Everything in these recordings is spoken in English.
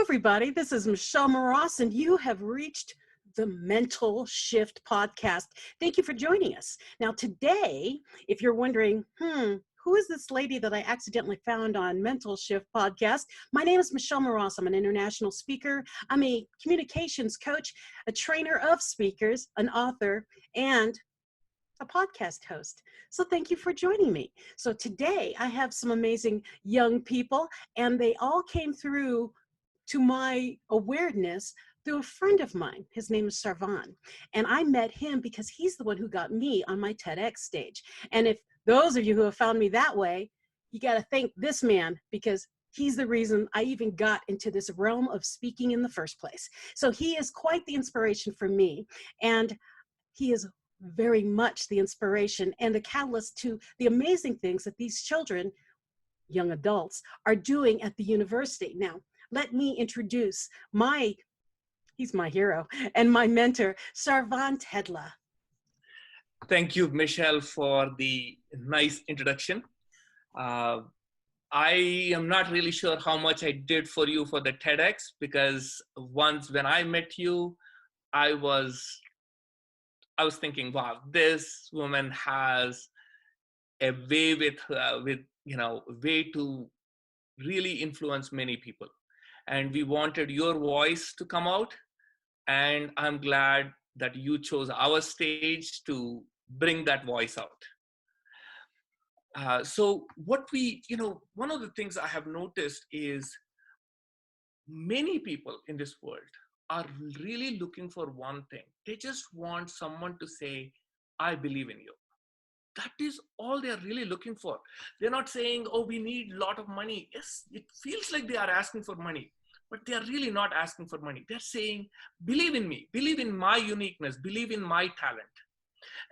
everybody. This is Michelle Moras, and you have reached the Mental Shift podcast. Thank you for joining us. Now, today, if you're wondering, who is this lady that I accidentally found on Mental Shift podcast? My name is Michelle Moras. I'm an international speaker. I'm a communications coach, a trainer of speakers, an author, and a podcast host. So thank you for joining me. So today I have some amazing young people, and they all came through to my awareness through a friend of mine. His name is Sarvan. And I met him because he's the one who got me on my TEDx stage. And if those of you who have found me that way, you got to thank this man, because he's the reason I even got into this realm of speaking in the first place. So he is quite the inspiration for me. And he is very much the inspiration and the catalyst to the amazing things that these children, young adults, are doing at the university. Now, let me introduce he's my hero and my mentor, Sarvan Tedla. Thank you, Michelle, for the nice introduction. I am not really sure how much I did for you for the TEDx, because once when I met you, I was thinking, wow, this woman has a way way to really influence many people. And we wanted your voice to come out. And I'm glad that you chose our stage to bring that voice out. So what one of the things I have noticed is many people in this world are really looking for one thing. They just want someone to say, I believe in you. That is all they're really looking for. They're not saying, oh, we need a lot of money. Yes, it feels like they are asking for money, but they are really not asking for money. They're saying, believe in me, believe in my uniqueness, believe in my talent.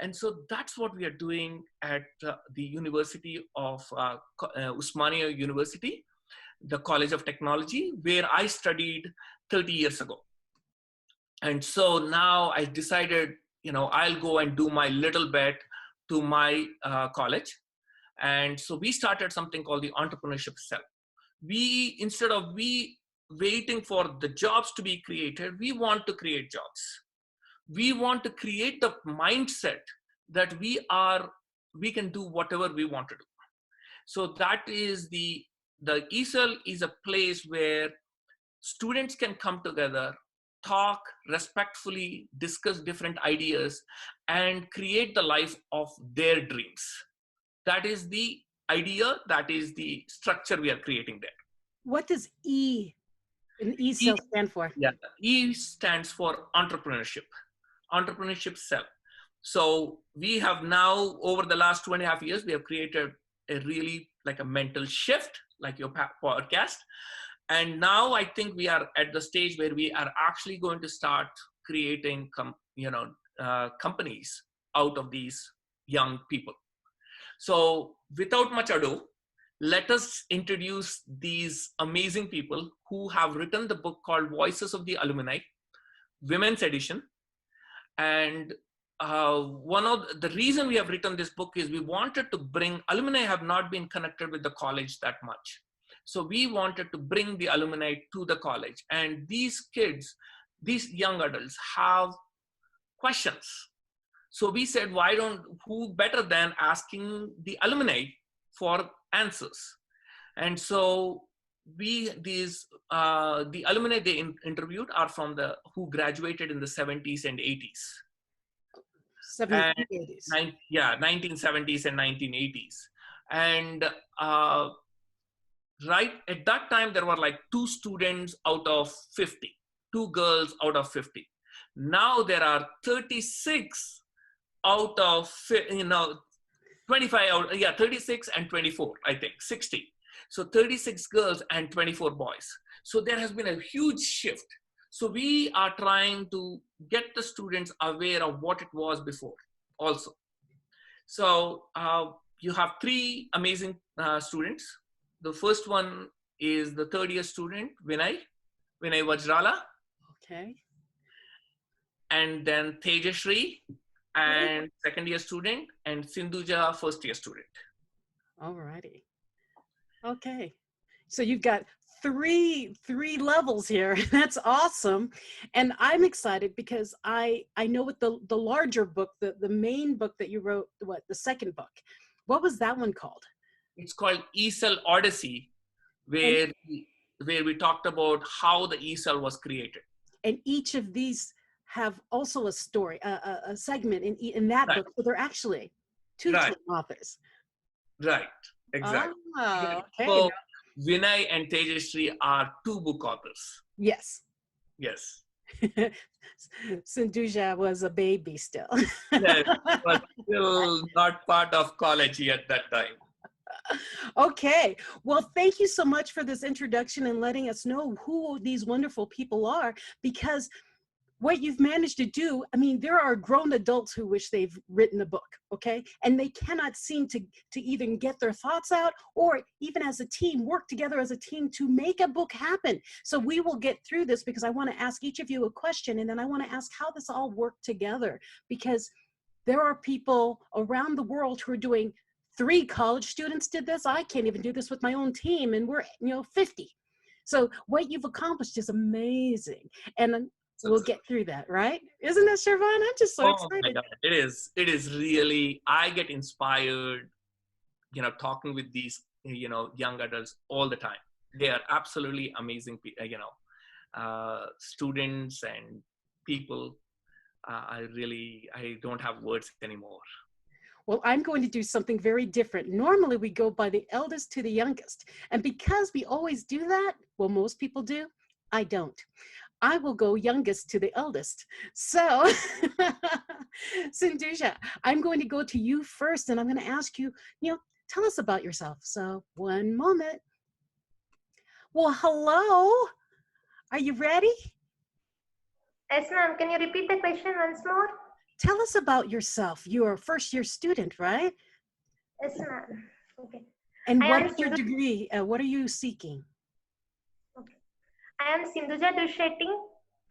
And so that's what we are doing at the University of Osmania University, the College of Technology, where I studied 30 years ago. And so now I decided, I'll go and do my little bit to my college. And so we started something called the Entrepreneurship Cell. Instead of waiting for the jobs to be created, we want to create jobs. We want to create the mindset that we can do whatever we want to do. So that is the ESL is a place where students can come together, talk respectfully, discuss different ideas, and create the life of their dreams. That is the idea. That is the structure we are creating there. What does E in ESL stand for? Yeah, E stands for entrepreneurship. Entrepreneurship Cell. So we have now, over the last 2.5 years, we have created a really like a mental shift, like your podcast. And now I think we are at the stage where we are actually going to start creating, companies out of these young people. So without much ado, let us introduce these amazing people who have written the book called Voices of the Alumni, Women's Edition. And one of the reason we have written this book is we wanted to bring, alumni have not been connected with the college that much. So we wanted to bring the alumni to the college, and these kids, these young adults have questions. So we said, who better than asking the alumni for answers? And so the alumni they interviewed are from who graduated in the 70s and 80s. 70s and 80s. 1970s and 1980s. And right at that time, there were like 2 students out of 50, 2 girls out of 50. Now there are 36 out of, 36 and 24, I think, 60. So 36 girls and 24 boys. So there has been a huge shift. So we are trying to get the students aware of what it was before also. So you have 3 amazing students. The first one is the 3rd year student, Vinay Vajrala. Okay. And then Tejasri, and 2nd year student, and Sindhuja, 1st year student. All righty. Okay. So you've got three levels here. That's awesome. And I'm excited because I know what the larger book, the main book that you wrote, what, the second book, what was that one called? It's called E-Cell Odyssey, And, where we talked about how the E-Cell was created. and each of these have also a story, a segment in that Right. book. So they're actually two Right. authors. Right, exactly. Oh, okay. So Vinay and Tejasri are two book authors. Yes. Yes. Sindhuja was a baby still. Yes, but still not part of college at that time. Okay. Well, thank you so much for this introduction and letting us know who these wonderful people are, because what you've managed to do, I mean, there are grown adults who wish they've written a book, okay? And they cannot seem to even get their thoughts out, or even as a team, work together as a team to make a book happen. So we will get through this because I want to ask each of you a question, and then I want to ask how this all worked together, because there are people around the world who are doing 3 college students did this. I can't even do this with my own team, and we're 50. So what you've accomplished is amazing. And we'll get through that, right? Isn't that, Shervan? I'm just so excited. My God. It is really, I get inspired, talking with these, young adults all the time. They are absolutely amazing, students and people. I don't have words anymore. Well, I'm going to do something very different. Normally we go by the eldest to the youngest. And because we always do that, well, most people do, I don't. I will go youngest to the eldest. So, Sindhuja, I'm going to go to you first, and I'm going to ask you, tell us about yourself. So, one moment. Well, hello. Are you ready? Yes, ma'am. Can you repeat the question once more? Tell us about yourself. You're a first-year student, right? Yes, ma'am. Okay. And what is your degree? What are you seeking? Okay. I am Sindhuja Durishetti,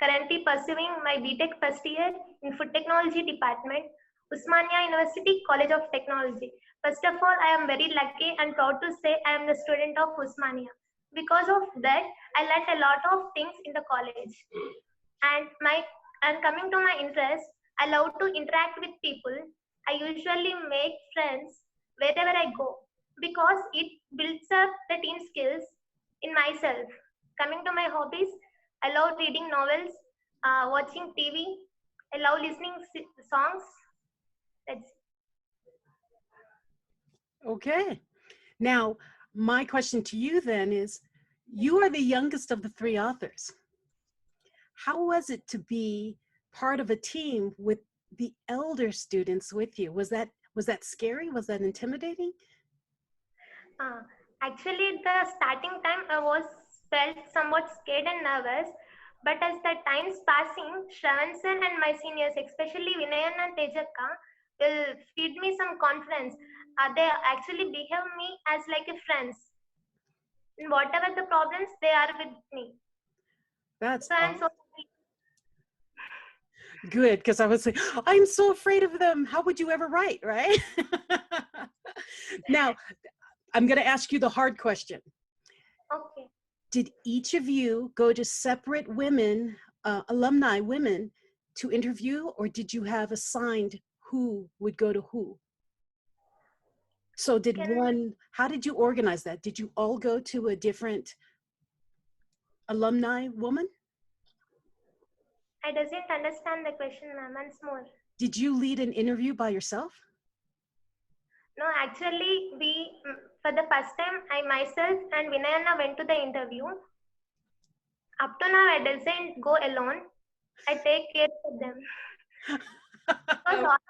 currently pursuing my BTech first year in Food Technology Department, Osmania University College of Technology. First of all, I am very lucky and proud to say I am the student of Osmania. Because of that, I learned a lot of things in the college. And coming to my interest, I love to interact with people. I usually make friends wherever I go because it builds up the team skills in myself. Coming to my hobbies, I love reading novels, watching TV. I love listening songs. That's it. Okay. Now, my question to you then is, you are the youngest of the 3 authors. How was it to be part of a team with the elder students with you? Was that scary? Was that intimidating? Actually, the starting time I felt somewhat scared and nervous, but as the time's passing, Shravan sir and my seniors, especially Vinay and Tejakka, will feed me some confidence. They actually behave me as like a friends. In whatever the problems, they are with me. That's so I'm so happy. Good, because I would say, I'm so afraid of them. How would you ever write, right? Now, I'm going to ask you the hard question. Okay. Did each of you go to separate women, alumni women, to interview, or did you have assigned who would go to who? So how did you organize that? Did you all go to a different alumni woman? I doesn't understand the question, ma'am. Once more. Did you lead an interview by yourself? No, actually, for the first time, I myself and Vinayana went to the interview. Up to now, I doesn't go alone. I take care of them. Because all of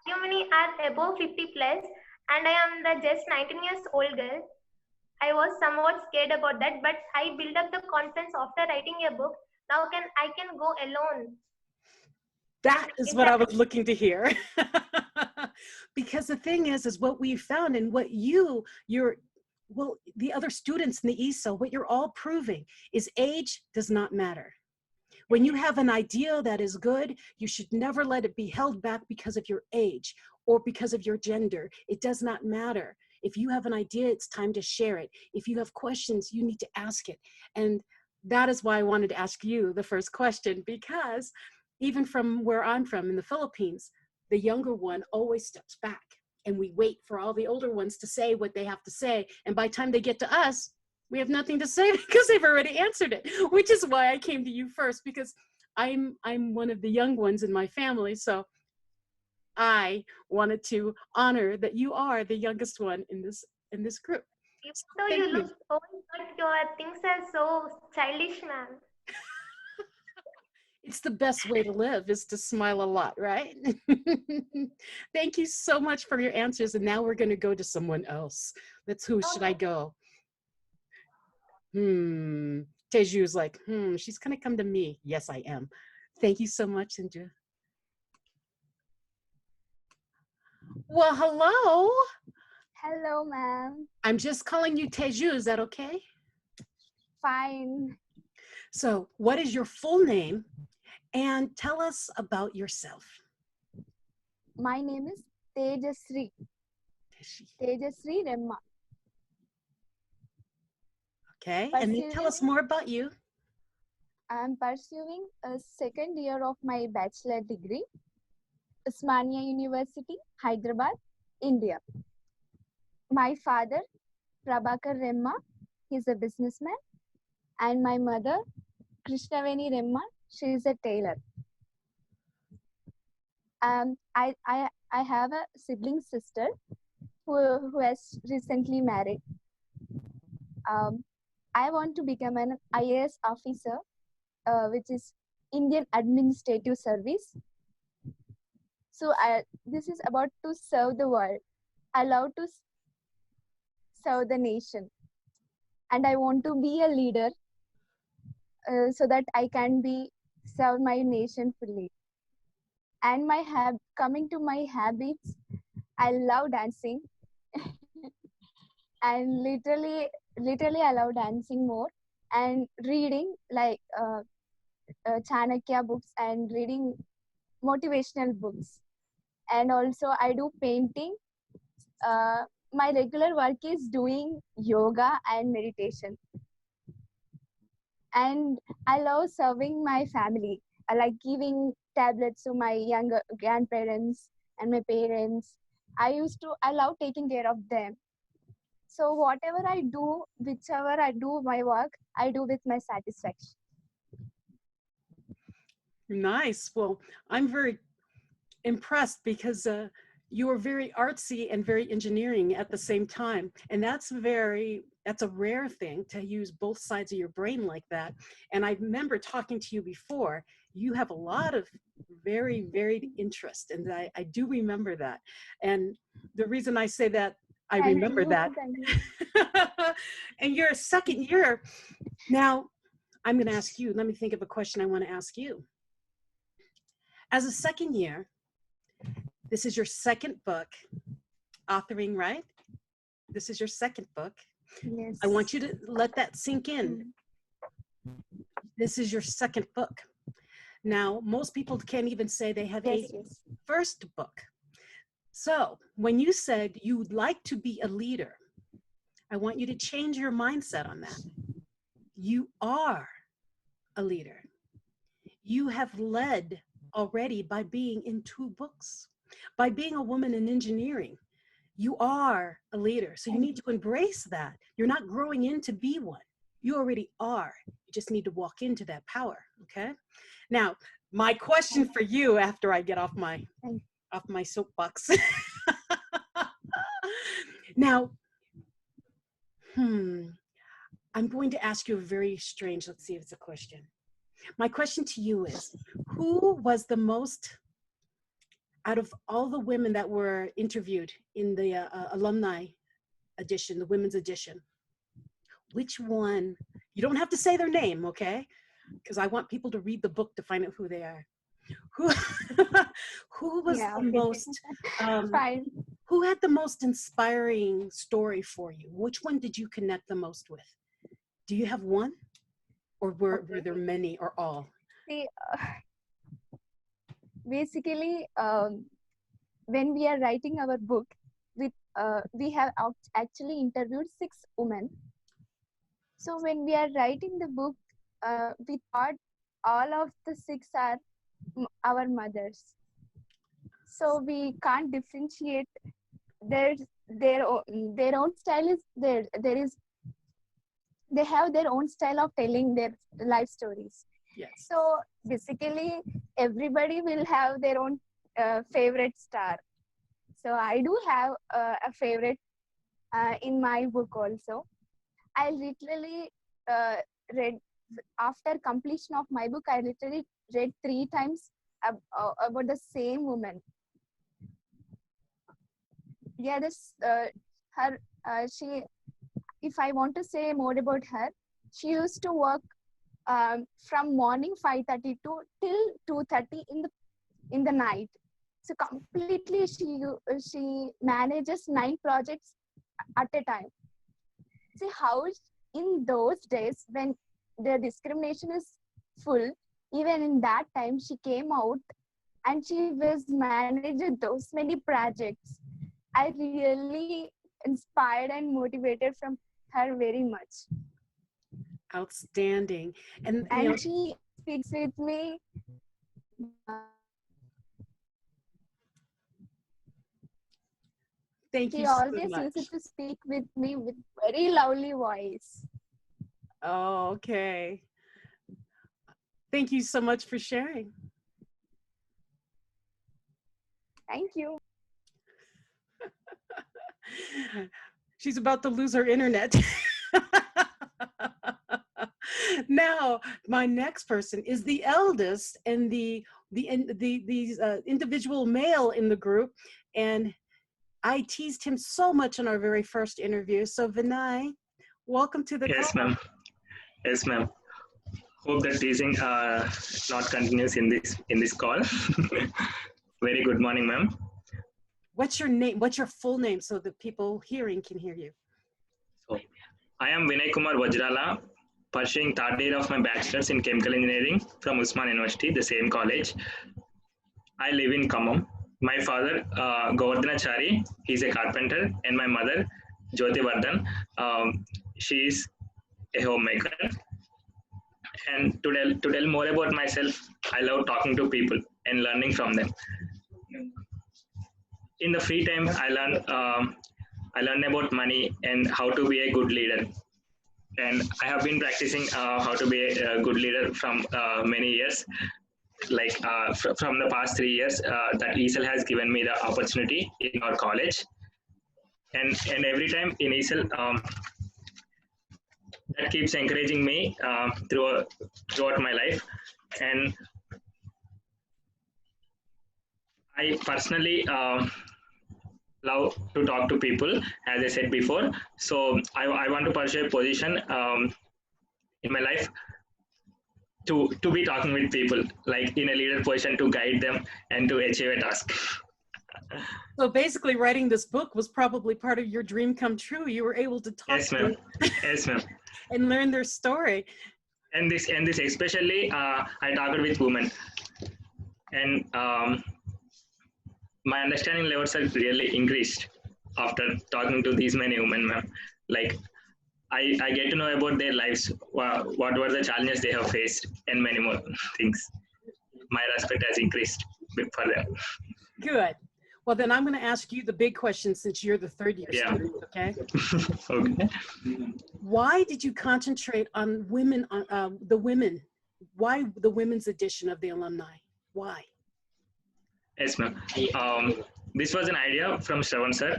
the alumni are above 50 plus, and I am the just 19 years old girl. I was somewhat scared about that, but I built up the confidence after writing a book. Now I can go alone. That is what I was looking to hear. Because the thing is what we found and what the other students in the ESO, what you're all proving is age does not matter. When you have an idea that is good, you should never let it be held back because of your age or because of your gender. It does not matter. If you have an idea, it's time to share it. If you have questions, you need to ask it. And that is why I wanted to ask you the first question, because even from where I'm from in the Philippines, the younger one always steps back and we wait for all the older ones to say what they have to say. And by the time they get to us, we have nothing to say because they've already answered it, which is why I came to you first, because I'm one of the young ones in my family. So I wanted to honor that you are the youngest one in this group. Even So though thank you you. look old, but your things are so childish, ma'am. It's the best way to live, is to smile a lot, right? Thank you so much for your answers. And now we're going to go to someone else. Who should I Okay. go? Teju's like, she's going to come to me. Yes, I am. Thank you so much, Sindhuja. Well, hello. Hello, ma'am. I'm just calling you Teju. Is that okay? Fine. So what is your full name? And tell us about yourself. My name is Tejasri Remma. Okay, and then tell us more about you. I am pursuing a second year of my bachelor degree, Osmania University, Hyderabad, India. My father, Prabhakar Remma, he's a businessman, and my mother, Krishnaveni Remma, she is a tailor. I have a sibling sister who has recently married. I want to become an IAS officer, which is Indian Administrative Service. So this is about to serve the world. I love to serve the nation, and I want to be a leader so that I can serve my nation fully. And coming to my habits, I love dancing, and literally I love dancing more, and reading like Chanakya books and reading motivational books. And also I do painting. My regular work is doing yoga and meditation. And I love serving my family. I like giving tablets to my younger grandparents and my parents. I love taking care of them. So whatever I do, whichever I do my work, I do with my satisfaction. Nice. Well, I'm very impressed because you are very artsy and very engineering at the same time. And that's a rare thing, to use both sides of your brain like that. And I remember talking to you before, you have a lot of very varied interest. And I do remember that. And the reason I say that, I remember that. And you're a second year. Now, I'm going to ask you, let me think of a question I want to ask you. As a second year, this is your second book, authoring, right? This is your second book. Yes. I want you to let that sink in. This is your second book. Now, most people can't even say they have a first book. So when you said you'd like to be a leader, I want you to change your mindset on that. You are a leader. You have led already by being in 2 books. By being a woman in engineering, you are a leader. So you need to embrace that. You're not growing in to be one. You already are. You just need to walk into that power, okay? Now, my question for you after I get off my soapbox. Now, I'm going to ask you a very strange, let's see if it's a question. My question to you is, who was the most, out of all the women that were interviewed in the alumni edition, the women's edition, which one, you don't have to say their name, okay? Because I want people to read the book to find out who they are. Who was the most, who had the most inspiring story for you? Which one did you connect the most with? Do you have one? Or were there many or all? See, basically, when we are writing our book, we have actually interviewed 6 women. So when we are writing the book, we thought all of the 6 are our mothers. So we can't differentiate. Their own style is there. They have their own style of telling their life stories. Yes. So basically, everybody will have their own favorite star. So I do have a favorite in my book also. I literally read, after completion of my book, I literally read 3 times about the same woman. Yeah, she, if I want to say more about her, she used to work from morning 5:30 to till 2:30 in the night. So completely she manages 9 projects at a time. See how in those days when the discrimination is full, even in that time she came out and she was managing those many projects. I really inspired and motivated from her very much. Outstanding. And She speaks with me. Thank you She so always much. used to speak with me with very lovely voice. Oh, okay. Thank you so much for sharing. Thank you. She's about to lose her internet. Now, my next person is the eldest and the individual male in the group, and I teased him so much in our very first interview. So Vinay, welcome to the Yes, call. ma'am. Yes, ma'am. Hope that teasing not continues in this call. Very good morning, ma'am. What's your name? What's your full name so the people hearing can hear you? So, I am Vinay Kumar Vajrala, pursuing 3rd year of my bachelor's in chemical engineering from Osmania University, the same college. I live in Khammam. My father, Govardhanachari, he's a carpenter, and my mother, Jyoti Vardhan, she is a homemaker. And to tell more about myself, I love talking to people and learning from them. In the free time, I learn about money and how to be a good leader. And I have been practicing how to be a good leader from many years. Like from the past 3 years, that ESL has given me the opportunity in our college. And every time in ESL, that keeps encouraging me throughout my life. And I personally love to talk to people, as I said before. So I want to pursue a position in my life to be talking with people, like in a leader position, to guide them and to achieve a task. So basically writing this book was probably part of your dream come true. You were able to talk Yes, ma'am. Yes, ma'am. and learn their story. And this especially, I talked with women, and my understanding levels have really increased after talking to these many women, ma'am. Like I get to know about their lives, what were the challenges they have faced, and many more things. My respect has increased for them. Good. Well, then I'm going to ask you the big question since you're the 3rd year student, okay? Okay. Why did you concentrate on women, the women? Why the women's edition of the Alumni? Why? Yes, ma'am. This was an idea from Shravan sir.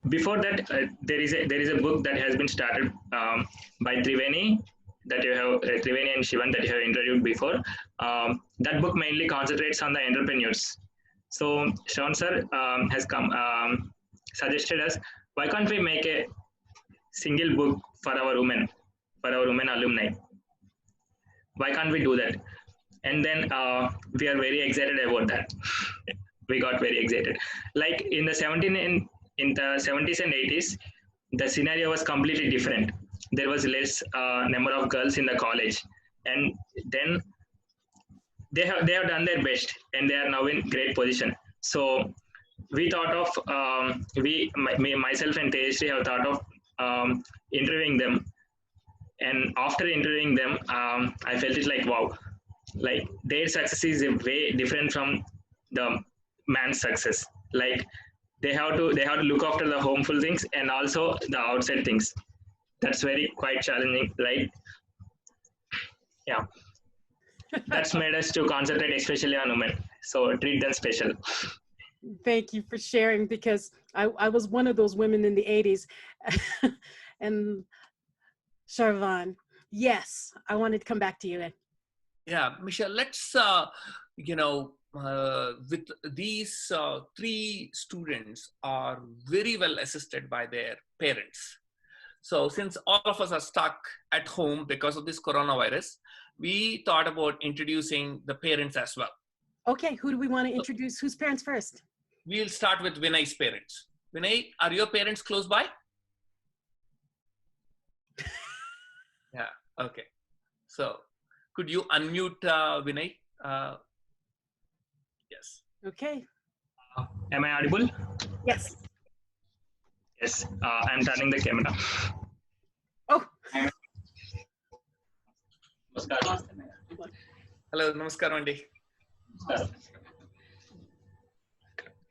Before that, there is a book that has been started by Triveni, that you have Triveni and Shivan that you have interviewed before. That book mainly concentrates on the entrepreneurs. So Shravan sir has suggested us, why can't we make a single book for our women alumni? Why can't we do that? And then we are very excited about that. We got very excited. Like in the 70s and 80s, the scenario was completely different. There was less number of girls in the college, and then they have done their best, and they are now in great position. So we thought of myself and Tejasri have thought of interviewing them, and after interviewing them, I felt it like wow, like their success is a way different from the man's success. Like they have to look after the homeful things and also the outside things. That's very quite challenging. Like yeah, that's made us to concentrate especially on women. So treat them special. Thank you for sharing, because I was one of those women in the 80s. And Sharvan, yes, I wanted to come back to you. Yeah, Michelle, let's, with these 3 students are very well assisted by their parents. So since all of us are stuck at home because of this coronavirus, we thought about introducing the parents as well. Okay, who do we want to introduce? Whose parents first? We'll start with Vinay's parents. Vinay, are your parents close by? Yeah, okay. So could you unmute Vinay? Yes. Okay. Am I audible? Yes. Yes, I'm turning the camera. Oh. Hello, namaskaram Andy.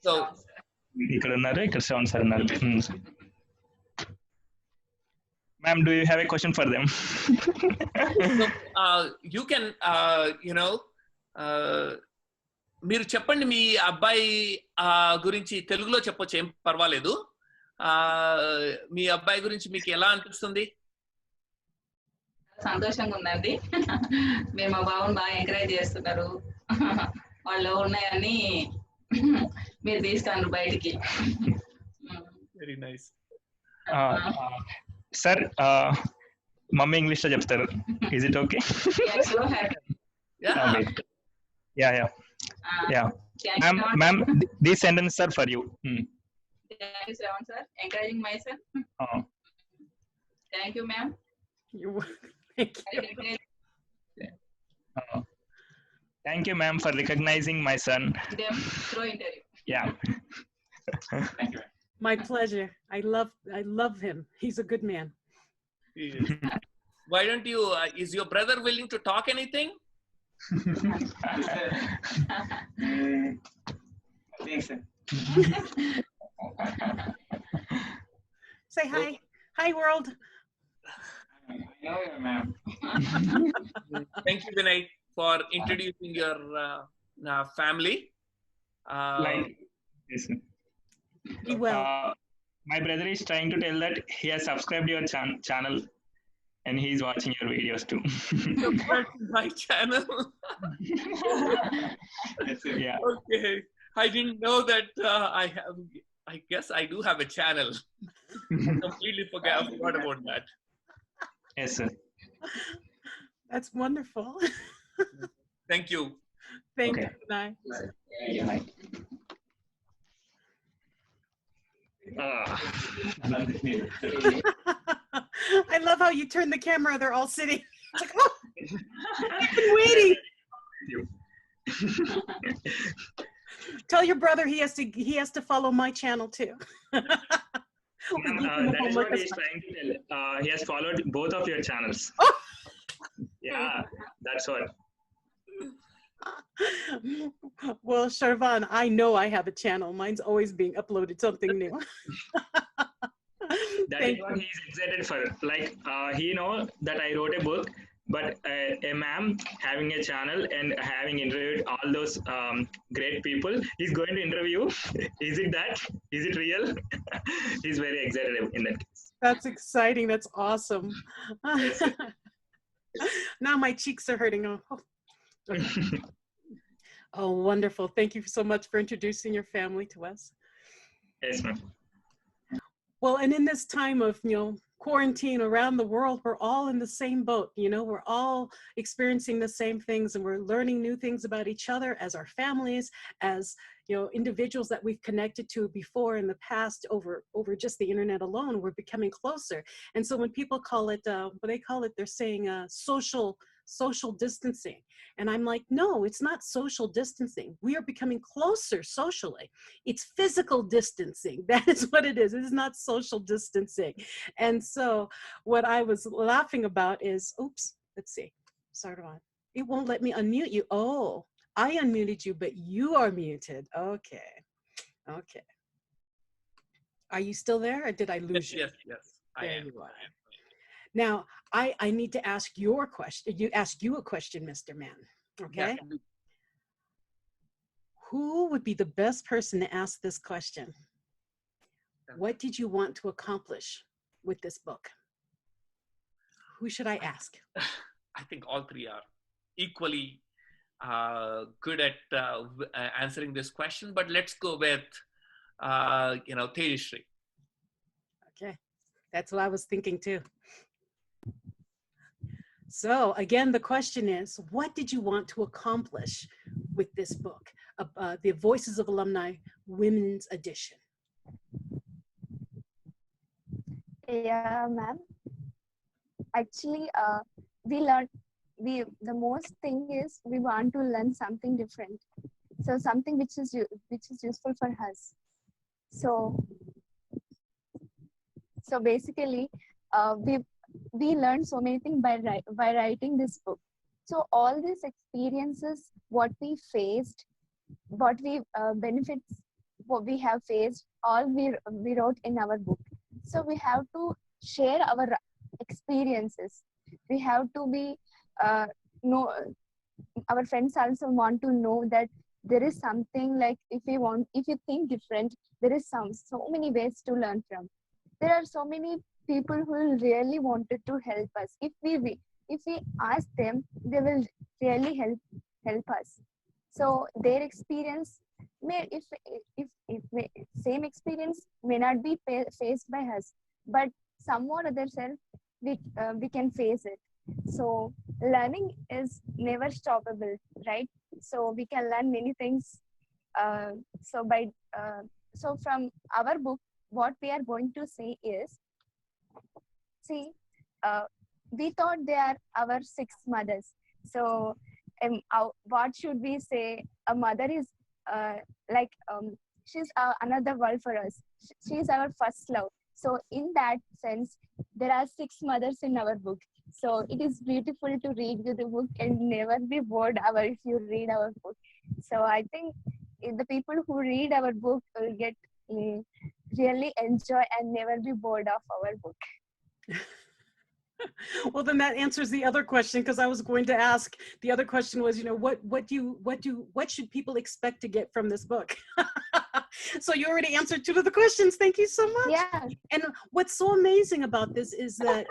So, ma'am, do you have a question for them? so you can, మీరు చెప్పండి మీ అబ్బాయి గురించి తెలుగులో చెప్పొచ్చు, ఏం పర్వాలేదు. మీ అబ్బాయి గురించి మీకు ఎలా అనిపిస్తుంది? సంతోషంగా ఉందండి. మేము మా బాబుని బాగా ఎంకరేజ్ చేస్తున్నారు. వాళ్ళు ఉన్నాయని మీరు తీసుకున్నారు బయటికి. Very nice. Sir mummy English లో చెప్తారు. Is it okay? Yeah. Ma'am, these sentences are for you. Thank you, Shravan sir. Encouraging my son. Thank you, ma'am. Thank you, ma'am, for recognizing my son. Through interview. Yeah. Thank you. My pleasure. I love him. He's a good man. Yes. Why don't you? Is your brother willing to talk anything? Thanks, sir. Say hi. Hi, world. I know you, ma'am. Thank you, Vinay, for introducing your family. Yes, sir. Be well. My brother is trying to tell that he has subscribed your channel and he is watching your videos too. My channel. Yeah. Okay. I didn't know that I guess I do have a channel. I completely forgot about that. Yes, sir. That's wonderful. Thank you. Thank you, Vinay. I love how you turn the camera. They're all sitting. It's like, oh, I've been waiting. Tell your brother he has to follow my channel too. That is what he's trying to tell. He has followed both of your channels. Oh. Yeah, that's what. Well, Sharvan, I know I have a channel. Mine's always being uploaded something new. That is what he's excited for. Like he knows that I wrote a book, but a ma'am having a channel and having interviewed all those great people, he's going to interview. Is it that? Is it real? He's very excited in that case. That's exciting. That's awesome. Yes. Now my cheeks are hurting. Oh. Oh, wonderful. Thank you so much for introducing your family to us. Yes, ma'am. Well, and in this time of, quarantine around the world, we're all in the same boat. We're all experiencing the same things, and we're learning new things about each other as our families, as, individuals that we've connected to before in the past over just the internet alone. We're becoming closer. And so when people call it, they're saying social social distancing. And I'm like, no, it's not social distancing. We are becoming closer socially. It's physical distancing. That is what it is. It is not social distancing. And so what I was laughing about is, oops, let's see. Start on. It won't let me unmute you. Oh, I unmuted you, but you are muted. Okay. Okay. Are you still there, or did I lose you? Yes. There you are. Now, I need to ask your question. Ask you a question, Mr. Mann. Okay. Yeah. Who would be the best person to ask this question? What did you want to accomplish with this book? Who should I ask? I think all three are equally good at answering this question, but let's go with Tejasri. Okay, that's what I was thinking too. So again, the question is, what did you want to accomplish with this book, The Voices of Alumni Women's Edition? Yeah, ma'am. Actually, the most thing is we want to learn something different. So something which is useful for us. So basically, we learned so many things by writing this book. So all these experiences, what we faced, what we benefits, what we have faced, all we wrote in our book. So we have to share our experiences. We have to be know. Our friends also want to know that there is something like if you think different, there is so many ways to learn from. There are so many people who really wanted to help us. If we ask them, they will really help us. So their experience may if same experience may not be faced by us, but someone other self we can face it. So learning is never stoppable, right? So we can learn many things. So from our book, what we are going to say is, see, we thought they are our 6 mothers. So what should we say? A mother is she's another world for us. She's our first love. So in that sense, there are 6 mothers in our book. So it is beautiful to read the book and never be bored if you read our book. So I think the people who read our book will get really enjoy and never be bored of our book. Well, then that answers the other question, because I was going to ask, the other question was, what should people expect to get from this book? So you already answered 2 of the questions. Thank you so much. Yeah. And what's so amazing about this is that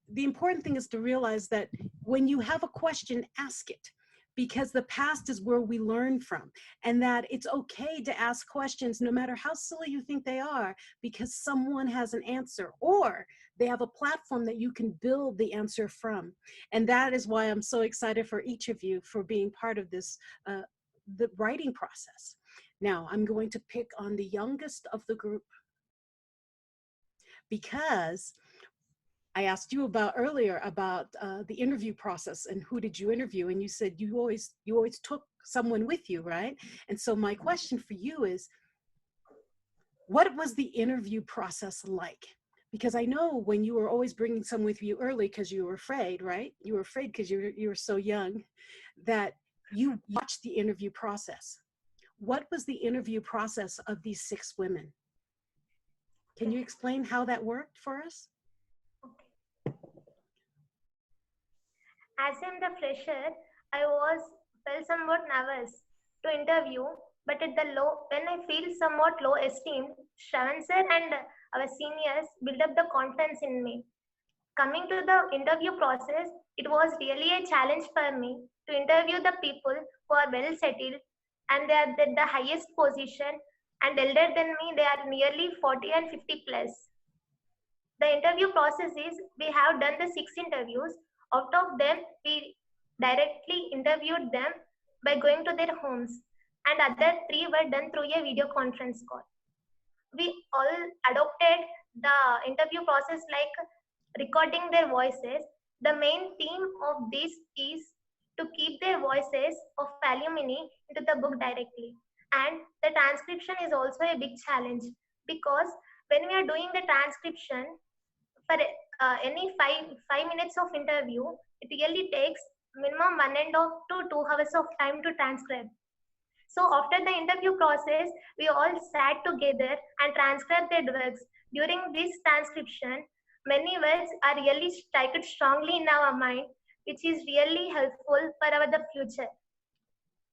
the important thing is to realize that when you have a question, ask it, because the past is where we learn from, and that it's okay to ask questions no matter how silly you think they are, because someone has an answer, or they have a platform that you can build the answer from. And that is why I'm so excited for each of you for being part of this, the writing process. Now, I'm going to pick on the youngest of the group, because I asked you earlier about the interview process and who did you interview, and you said you always took someone with you, right? And so my question for you is, what was the interview process like? Because I know when you were always bringing someone with you early because you were afraid, right? You were afraid because you were so young, that you watched the interview process. What was the interview process of these 6 women? Can you explain how that worked for us? As I'm the fresher, I felt somewhat nervous to interview, but when I feel somewhat low esteemed, Shravan sir and our seniors built up the confidence in me. Coming to the interview process, it was really a challenge for me to interview the people who are well settled and they are at the highest position, and elder than me, they are nearly 40 and 50 plus. The interview process is, we have done the 6 interviews. Out of them, we directly interviewed them by going to their homes, and other 3 were done through a video conference call. We all adopted the interview process like recording their voices. The main theme of this is to keep their voices of alumni into the book directly. And the transcription is also a big challenge, because when we are doing the transcription for any five minutes of interview, it really takes minimum 1.5 to 2 hours of time to transcribe. So after the interview process, we all sat together and transcribed their words. During this transcription, many words are really struck strongly in our mind, which is really helpful for the future.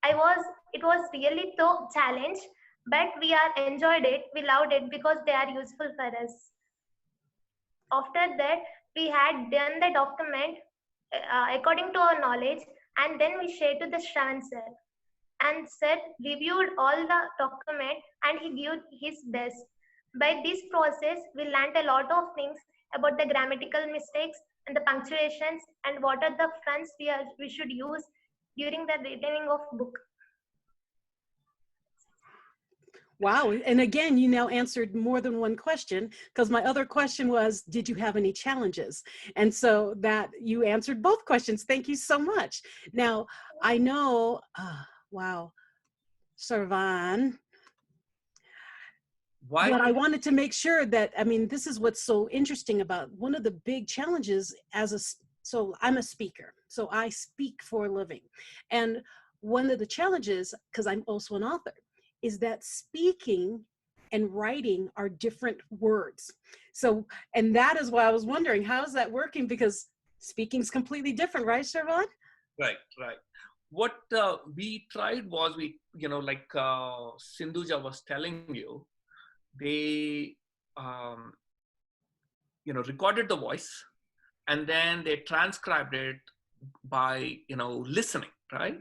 It was really so challenge, but we are enjoyed it. We loved it because they are useful for us. After that, we had done the document according to our knowledge, and then we shared to the Shravan sir. And sir reviewed all the document and he gave his best. By this process, we learned a lot of things about the grammatical mistakes and the punctuations and what are the fronts we should use during the reading of book. Wow. And again, you now answered more than one question, because my other question was, did you have any challenges? And so that you answered both questions. Thank you so much. Now, I know, wow, Sarvan. Why? But I wanted to make sure that, I mean, this is what's so interesting about one of the big challenges so I'm a speaker, so I speak for a living. And one of the challenges, because I'm also an author, is that speaking and writing are different words. So, and that is why I was wondering, how is that working? Because speaking is completely different, right, Sarvan? Right. What we tried was, like Sindhuja was telling you, they, recorded the voice and then they transcribed it by, listening, right?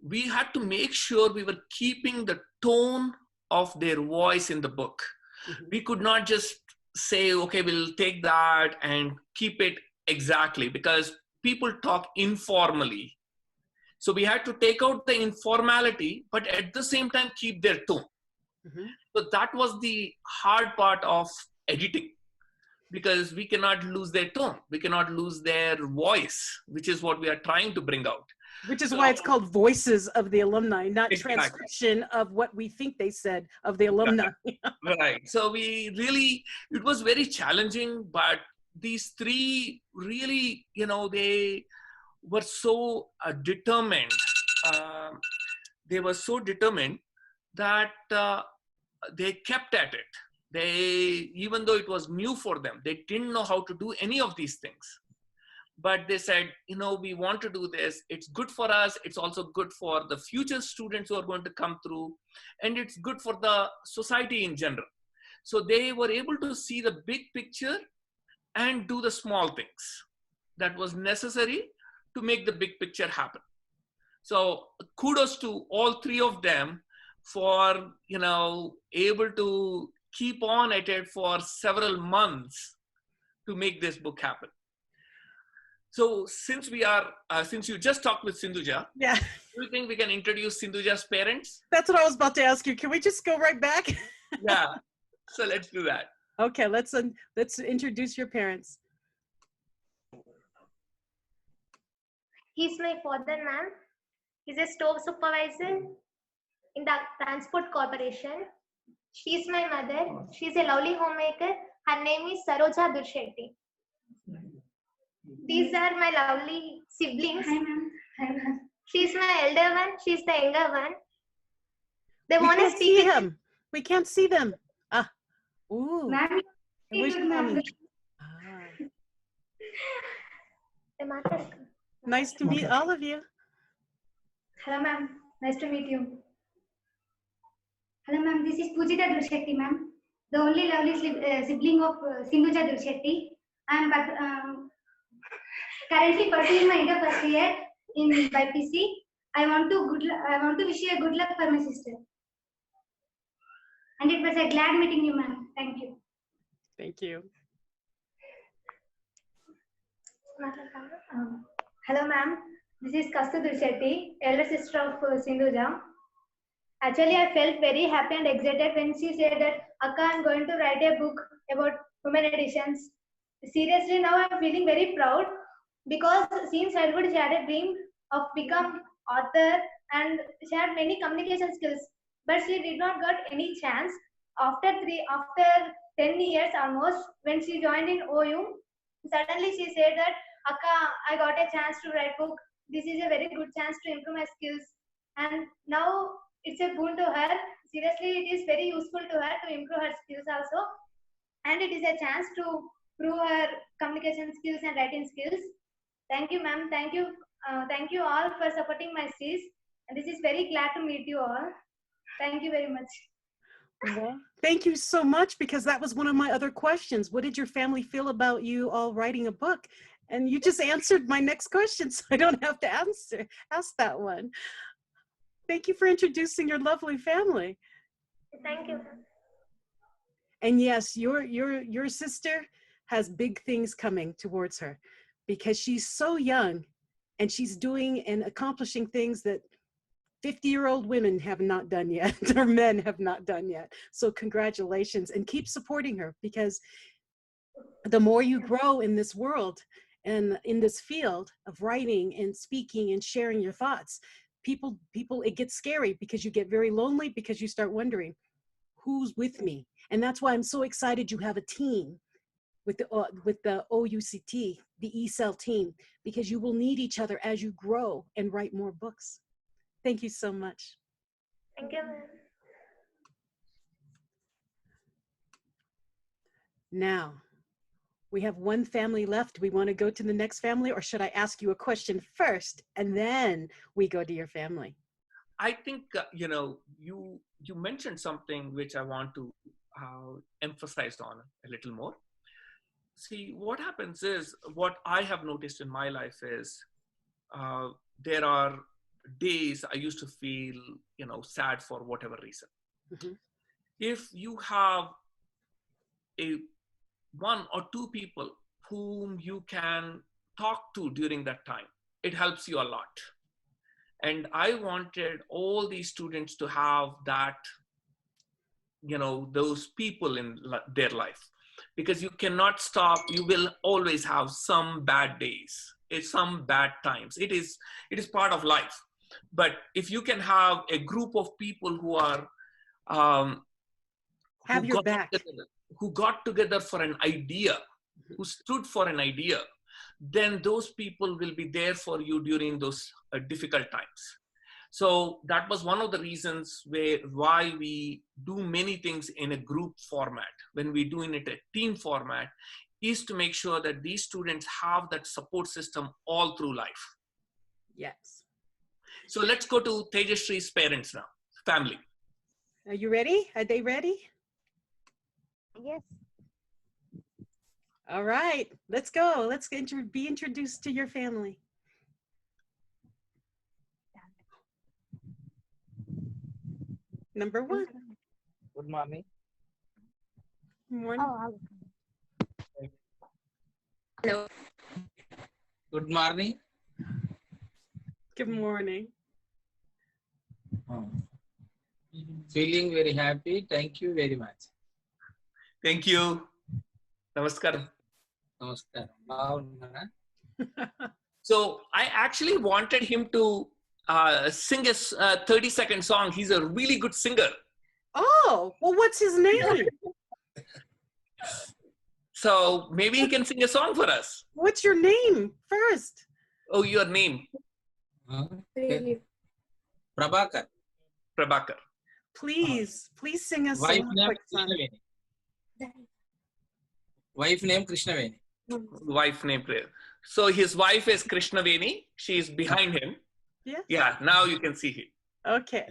We had to make sure we were keeping the tone of their voice in the book. Mm-hmm. We could not just say, okay, we'll take that and keep it exactly, because people talk informally. So we had to take out the informality, but at the same time, keep their tone. Mm-hmm. So that was the hard part of editing, because we cannot lose their tone. We cannot lose their voice, which is what we are trying to bring out. Which is why it's called Voices of the Alumni, not exactly. Transcription of what we think they said of the alumni. Right. So it was very challenging, but these three really, they were so determined. They were so determined that they kept at it. Even though it was new for them, they didn't know how to do any of these things. But they said, we want to do this. It's good for us. It's also good for the future students who are going to come through. And it's good for the society in general. So they were able to see the big picture and do the small things that was necessary to make the big picture happen. So kudos to all three of them for, able to keep on at it for several months to make this book happen. So since you just talked with Sindhuja, yeah, do you think we can introduce Sindhuja's parents? That's what I was about to ask you. Can we just go right back? Yeah, so let's do that. Okay, let's introduce your parents. He's my father, ma'am. He's a store supervisor in the transport corporation. She's my mother. She's a lovely homemaker. Her name is Sindhuja Durishetti. These are my lovely siblings. Hi, ma'am. Hi, ma'am. She's my elder one. She's the younger one. They want to see him. We can't see them. Ooh. Ma'am, nice to meet all of you. Hello, ma'am. Nice to meet you. Hello, ma'am. This is Pujita Durishetti, ma'am. The only lovely sibling of Sindhuja Durishetti. I am currently pursuing my inter first year in BPC. I want to wish you a good luck for my sister. And it was a glad meeting you, ma'am. Thank you. Thank you. Hello, ma'am. This is Kastu Durishetti, elder sister of Sindhuja. Actually, I felt very happy and excited when she said that, Akka, I'm going to write a book about women editions. seriously, now I'm feeling very proud because since childhood she had a dream of become author and she had many communication skills, but she did not get any chance. After 10 years almost, when she joined in OU, suddenly she said that, Akka, I got a chance to write book. This is a very good chance to improve my skills. And now it's a boon to her. Seriously, it is very useful to her to improve her skills also. And it is a chance to prove her communication skills and writing skills. Thank you, ma'am. Thank you all for supporting my sis. And this is very glad to meet you all. Thank you very much. Well, thank you so much, because that was one of my other questions. What did your family feel about you all writing a book? And you just answered my next question, so I don't have to ask that one. Thank you for introducing your lovely family. Thank you. And yes, your sister has big things coming towards her, because she's so young and she's doing and accomplishing things that 50-year-old women have not done yet, or men have not done yet. So congratulations, and keep supporting her, because the more you grow in this world and in this field of writing and speaking and sharing your thoughts, people, it gets scary, because you get very lonely, because you start wondering, who's with me? And that's why I'm so excited you have a team with the OUCT, the eCell team, because you will need each other as you grow and write more books. Thank you so much. Thank you, ma'am. Now, we have one family left. Do we want to go to the next family, or should I ask you a question first and then we go to your family? I think, you mentioned something which I want to emphasize on a little more. See, what happens is, what I have noticed in my life is, there are days I used to feel, sad for whatever reason. Mm-hmm. If you have one or two people whom you can talk to during that time, it helps you a lot. And I wanted all these students to have that, those people in their life, because you cannot stop. You will always have some bad days, some bad times. It is part of life. But if you can have a group of people who are have your back, who got together for an idea, who stood for an idea, then those people will be there for you during those difficult times. So that was one of the reasons why we do many things in a group format. When we do in it a team format, is to make sure that these students have that support system all through life. Yes. So let's go to Tejasri's parents now, family. Are you ready? Are they ready? Yes. All right, let's go. Let's be introduced to your family. Number one. Good morning. Morning. Oh, Hello. Good morning. Good morning. Feeling very happy. Thank you very much. Thank you. Namaskaram. Namaskaram. So I actually wanted him to sing a 30-second song. He's a really good singer. Oh, well, what's his name? So maybe he can sing a song for us. What's your name first? Oh, your name? Prabhakar. Prabhakar. Please sing us Wife a name quick song. Krishnaveni. Wife name Krishnaveni. Wife name. So his wife is Krishnaveni. She is behind him. Yes. Yeah, now you can see him. Okay.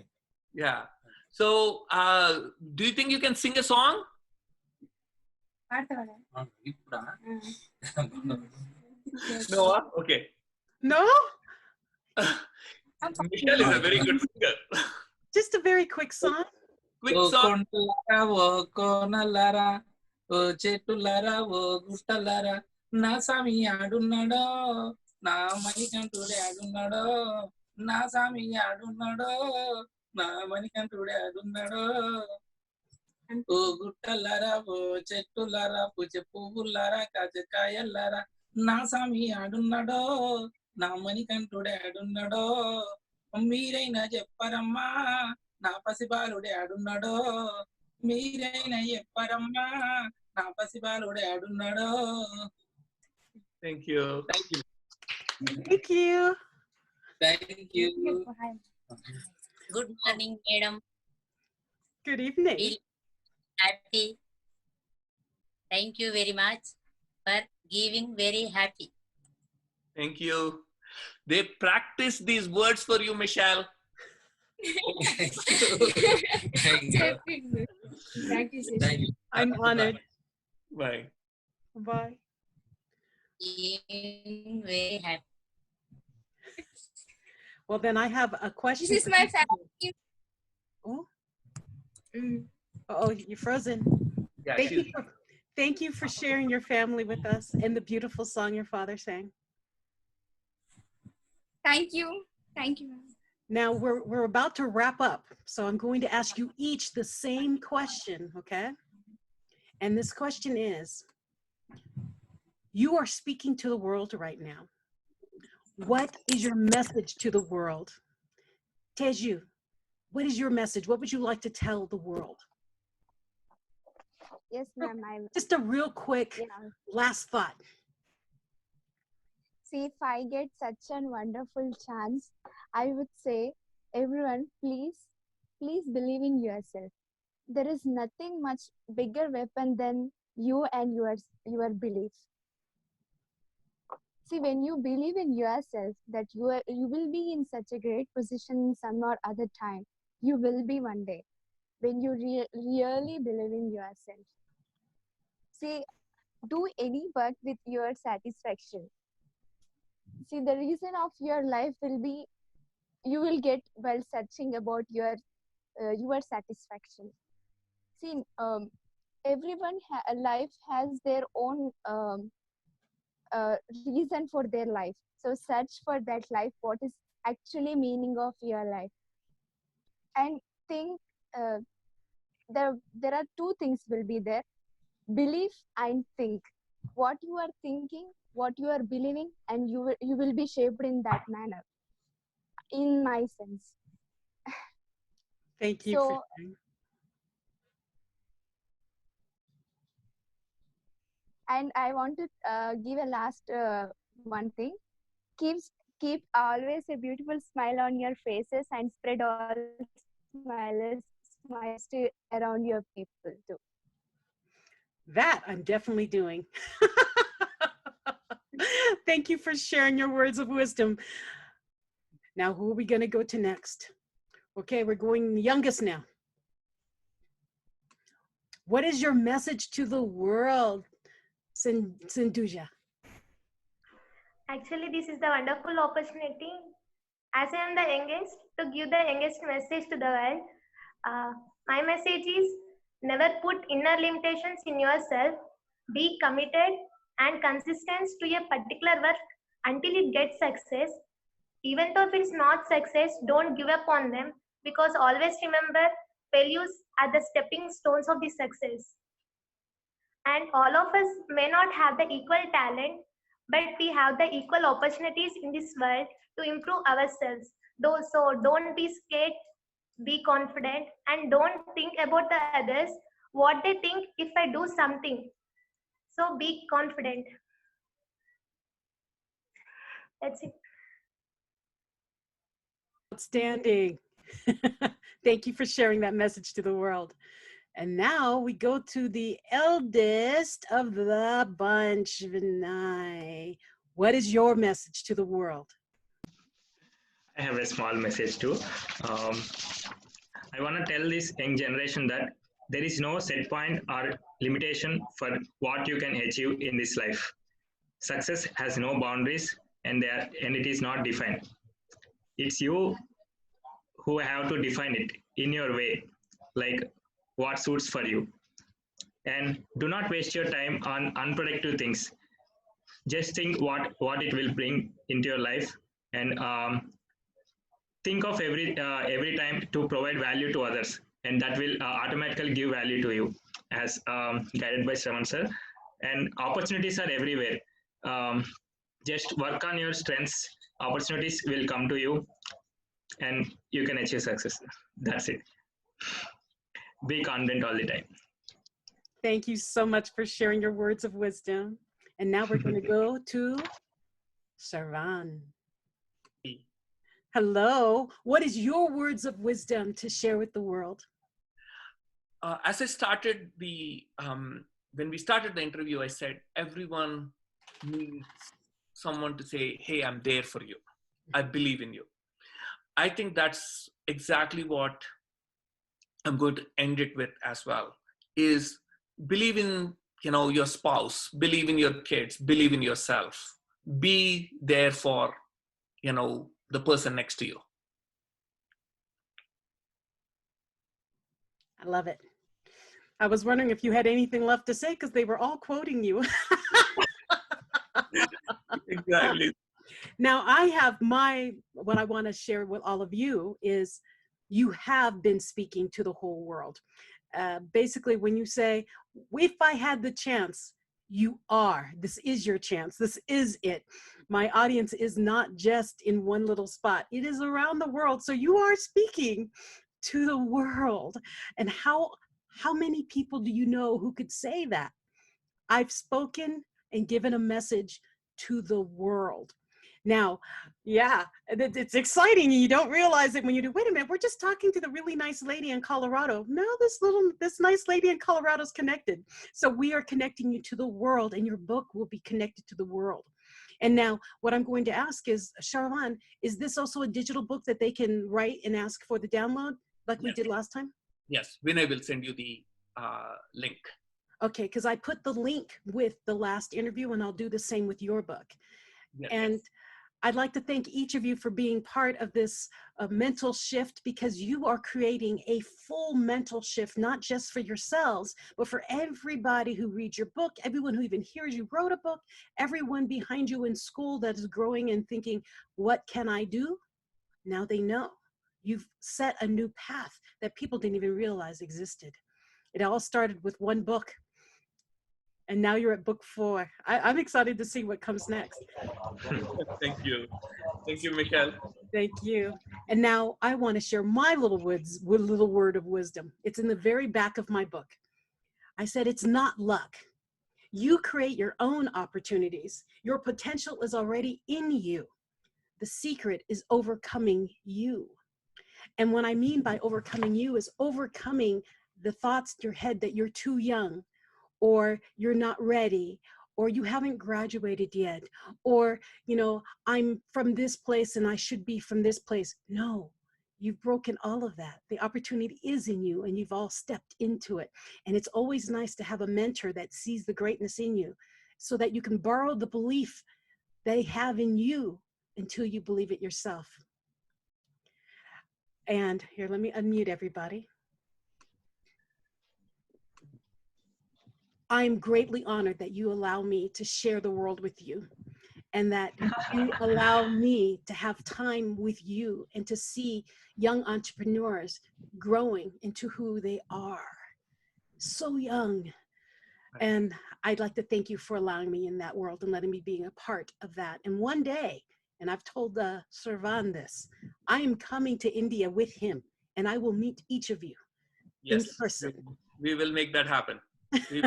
Yeah. So do you think you can sing a song? No? Okay. No? Michelle is a very good singer. Just a very quick song. Quick song. చెట్టులారా ఓ గుట్టలారా నా స్వామి ఆడున్నాడో నా మణికంఠుడే ఆడున్నాడో నా స్వామి ఆడున్నాడో నా మణికంఠుడే ఆడున్నాడో ఓ గుట్టలారా ఓ చెట్టులారా పూచె పువ్వులారా కాజకాయలారా నా సామి ఆడున్నాడో నా మణికంఠుడే ఆడున్నాడో మీరైనా చెప్పరమ్మా నా పసిబాలుడే ఆడున్నాడో మీరైనా చెప్పరమ్మా నా పసిబాలుడే ఆడున్నాడో. Thank you. Thank you. Thank you. Thank you. Good morning, madam. Good evening. Feel happy. Thank you very much for giving very happy. Thank you. They practice these words for you, Michelle. Thank you. Thank you. Thank you. I'm honored. Bye. Bye. Feeling very happy. Well, then I have a question. This is my family. Oh, oh, you're frozen. Yeah, Thank you for sharing your family with us and the beautiful song your father sang. Thank you. Thank you, ma'am. Now we're about to wrap up, so I'm going to ask you each the same question, okay? And this question is, you are speaking to the world right now. What is your message to the world? Teju, what is your message? What would you like to tell the world? Yes, ma'am. Just a real quick last thought. See, if I get such a wonderful chance, I would say, everyone, please believe in yourself. There is nothing much bigger weapon than you and your belief. See, when you believe in yourself that you will be in such a great position some or other time, you will be one day. When you really believe in yourself. See, do any work with your satisfaction. See, the reason of your life will be, you will get while searching about your satisfaction. See, everyone life has their own reason for their life. So search for that life, what is actually meaning of your life. And think, there are two things will be there, belief and think. What you are thinking, what you are believing, and you will be shaped in that manner, in my sense. Thank you. So, for sharing. and I want to give a last one thing. Keep always a beautiful smile on your faces and spread all smiles to around your people too. That I'm definitely doing. Thank you for sharing your words of wisdom. Now, who are we going to go to next? Okay, we're going youngest now. What is your message to the world, Sindhuja? Actually, this is the wonderful opportunity, as I am the youngest, to give the youngest message to the world. My message is, never put inner limitations in yourself. Be committed and consistent to a particular work until it gets success. Even though if it's not success, don't give up on them, because always remember, failures are the stepping stones of the success. And all of us may not have the equal talent, but we have the equal opportunities in this world to improve ourselves. So don't be scared, be confident, and don't think about the others, what they think if I do something. So be confident. That's it. Outstanding. Thank you for sharing that message to the world. And now we go to the eldest of the bunch, Vinay. What is your message to the world? I have a small message too. I want to tell this young generation that there is no set point or limitation for what you can achieve in this life. Success has no boundaries, and it is not defined. It's you who have to define it in your way, like what suits for you. And do not waste your time on unproductive things. Just think what it will bring into your life, and think of every time to provide value to others. and that will automatically give value to you as guided by Shravan sir. And opportunities are everywhere. Just work on your strengths. Opportunities will come to you, and you can achieve success. That's it. Be confident all the time. Thank you so much for sharing your words of wisdom. And now we're going to go to Shravan. Hello. What is your words of wisdom to share with the world? As I started when we started the interview, I said, everyone needs someone to say, hey, I'm there for you. I believe in you. I think that's exactly what I'm going to end it with as well, is believe in, your spouse, believe in your kids, believe in yourself. Be there for, the person next to you. I love it. I was wondering if you had anything left to say because they were all quoting you. Exactly. Now I have what I want to share with all of you is you have been speaking to the whole world. Basically, when you say, if I had the chance, you are. This is your chance. This is it. My audience is not just in one little spot. It is around the world. So you are speaking to the world. And how many people do you know who could say that? I've spoken and given a message to the world. Now, yeah, it's exciting. You don't realize it when you do. Wait a minute, we're just talking to the really nice lady in Colorado. No, this nice lady in Colorado is connected. So we are connecting you to the world, and your book will be connected to the world. And now what I'm going to ask is, Shravan, is this also a digital book that they can write and ask for the download like we did last time? Yes, Vinay will send you the link. Okay, because I put the link with the last interview, and I'll do the same with your book. Yes, and I'd like to thank each of you for being part of this mental shift, because you are creating a full mental shift, not just for yourselves, but for everybody who reads your book, everyone who even hears you wrote a book, everyone behind you in school that is growing and thinking, what can I do? Now they know. You've set a new path that people didn't even realize existed. It all started with one book. And now you're at book 4. I'm excited to see what comes next. Thank you. Thank you, Michelle. Thank you. And now I want to share my little word of wisdom. It's in the very back of my book. I said, it's not luck. You create your own opportunities. Your potential is already in you. The secret is overcoming you. And what I mean by overcoming you is overcoming the thoughts in your head that you're too young, or you're not ready, or you haven't graduated yet, or, I'm from this place and I should be from this place. No, you've broken all of that. The opportunity is in you, and you've all stepped into it. And it's always nice to have a mentor that sees the greatness in you, so that you can borrow the belief they have in you until you believe it yourself. And here, let me unmute everybody. I'm greatly honored that you allow me to share the world with you, and that you allow me to have time with you and to see young entrepreneurs growing into who they are. So young. And I'd like to thank you for allowing me in that world and letting me be a part of that. And one day, and I've told Shravan this, I am coming to India with him, and I will meet each of you in person. We will make that happen. We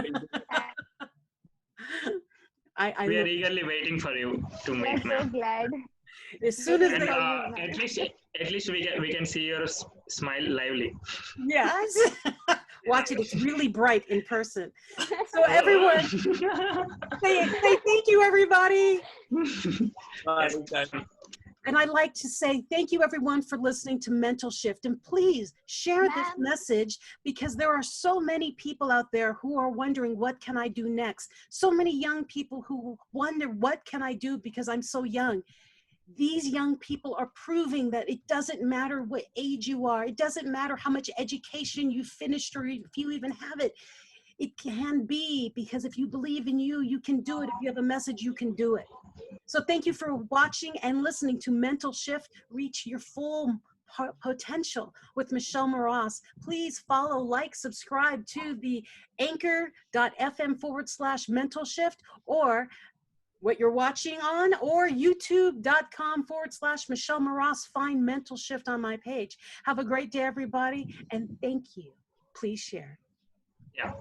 are eagerly waiting for you to meet. We're so glad. As soon as at least we can see your smile lively. Yes. Watch it. It's really bright in person. So everyone, say thank you, everybody. Bye. And I'd like to say thank you, everyone, for listening to Mental Shift. And please share this message, because there are so many people out there who are wondering, what can I do next? So many young people who wonder, what can I do because I'm so young? These young people are proving that it doesn't matter what age you are. It doesn't matter how much education you've finished, or if you even have it. It can be, because if you believe in you, you can do it. If you have a message, you can do it. So thank you for watching and listening to Mental Shift. Reach your full Potential with Michelle Moross. Please follow, like, subscribe to the anchor.fm/MentalShift, or what you're watching on, or youtube.com/Michelle Moross. Find Mental Shift on my page. Have a great day, everybody, and thank you. Please share. Yeah.